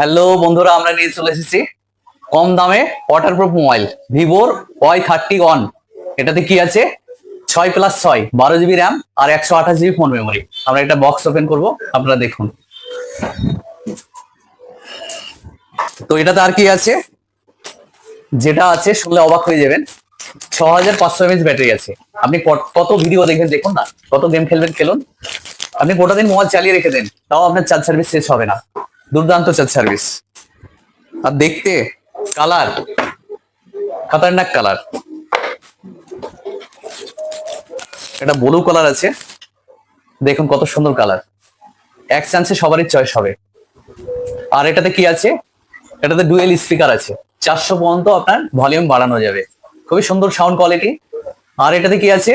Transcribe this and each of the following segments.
Hello বন্ধুরা, আমরা নিয়ে চলে এসেছি কম দামে ওয়াটারপ্রুফ মোবাইল ভিভোর Y31। এটাতে কি আছে? 6+6 12 GB র্যাম আর 128 GB ফোন মেমোরি। আমরা একটা বক্স ওপেন করব, আপনারা দেখুন। তো এটাতে আর কি আছে, যেটা আছে শুনলে অবাক হয়ে যাবেন। 6500 mAh ব্যাটারি আছে। আপনি কত ভিডিও দেখেন দেখুন না, কত গেম খেলবেন খেলুন, আপনি গোটা দিন মোবাইল চালিয়ে রেখে দেন, তাও আপনার চার্জ সার্ভিস শেষ হবে না। দুর্দান্ত চার্জ সার্ভিস। আর দেখতে কালার খতরনাক কালার, এটা ব্লু কালার আছে, দেখুন কত সুন্দর কালার। এক চান্সে সবারই চয়েস হবে। আর এটাতে কি আছে, এটাতে ডুয়েল স্পিকার আছে, 400 পর্যন্ত আপনার ভলিউম বাড়ানো যাবে। খুবই সুন্দর সাউন্ড কোয়ালিটি। আর এটাতে কি আছে,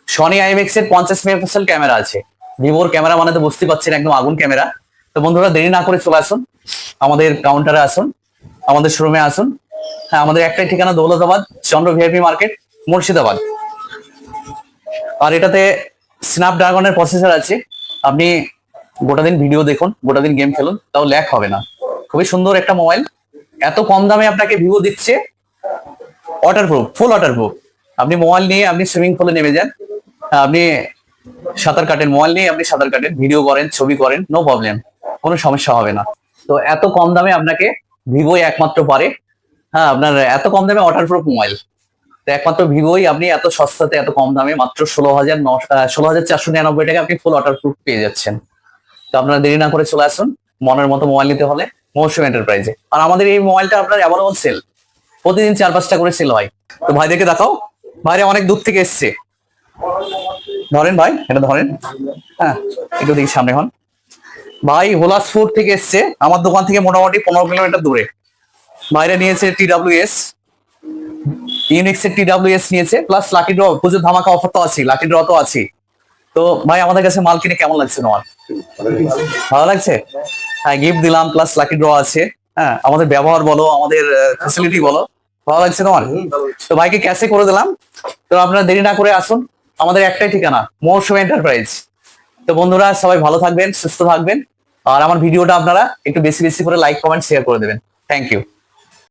সনি আইএমএক্স এর 50 মেগাপিক্সেল ক্যামেরা আছে। ভিভোর ক্যামেরা মানে তো বুঝতে পারছেন, একদম আগুন ক্যামেরা। তো বন্ধুরা দেরি না করে চলে আসুন, আমাদের কাউন্টারে আসুন, আমাদের শোরুমে আসুন। হ্যাঁ, আমাদের একটাই ঠিকানা, দৌলতাবাদ, চন্দ্র ভিআইপি মার্কেট, মুর্শিদাবাদ। আর এটাতে স্ন্যাপড্রাগনের প্রসেসর আছে। আপনি গোটা দিন ভিডিও দেখুন, গোটা দিন গেম খেলুন, তাও ল্যাগ হবে না। খুবই সুন্দর একটা মোবাইল, এত কম দামে আপনাকে ভিভো দিচ্ছে। ওয়াটারপ্রুফ, ফুল ওয়াটারপ্রুফ। আপনি মোবাইল নিয়ে আপনি সুইমিং পুলে নেমে যান, আপনি সাঁতার কাটেন, মোবাইল নিয়ে আপনি সাঁতার কাটেন, ভিডিও করেন, ছবি করেন, নো প্রবলেম, কোনো সমস্যা হবে না। তো এত কম দামে আপনাকে ভিভোই একমাত্র পারে। হ্যাঁ, আপনার এত কম দামে ওয়াটারপ্রুফ মোবাইল তো একমাত্র ভিভোই। আপনি এত সস্তাতে এত কম দামে মাত্র 16,499 টাকা আপনি ফুল ওয়াটারপ্রুফ পেয়ে যাচ্ছেন। তো আপনারা দেরি না করে চলে আসুন, মনের মতো মোবাইল নিতে হলে মৌসুম এন্টারপ্রাইজে। আর আমাদের এই মোবাইলটা আপনার অ্যাভেলেবল সেল, প্রতিদিন 4-5টা করে সেল হয়। তো ভাইদেরকে দেখাও, ভাইরা অনেক দূর থেকে এসছে। ধরেন ভাই, এটা ধরেন, হ্যাঁ একটু দেখি সামনে হন। ভাই হোলাসপুর থেকে এসছে, আমার দোকান থেকে মোটামুটি 15 কিলোমিটার দূরে। ভাইরা নিয়েছে TWS, ইউনিক্স এর TWS নিয়েছে, প্লাস লাকি ড্র, পুজোর ধামাকা অফার তো আছে, লাকি ড্র তো আছে। তো ভাই আমাদের কাছে মাল কিনে কেমন লাগছে তোমার? ভালো লাগছে? হ্যাঁ, গিফট দিলাম, প্লাস লাকি ড্র আছে। হ্যাঁ, আমাদের ব্যবহার বলো, আমাদের ফ্যাসিলিটি বলো, ভালো লাগছে তোমার? তো ভাইকে ক্যাশে করে দিলাম। তো আপনারা দেরি না করে আসুন, আমাদের একটাই ঠিকানা, মৌসুম এন্টারপ্রাইজ। তো বন্ধুরা সবাই ভালো থাকবেন, সুস্থ থাকবেন। আর আমার ভিডিওটা আপনারা একটু বেশি বেশি করে লাইক, কমেন্ট, শেয়ার করে দেবেন। Thank you.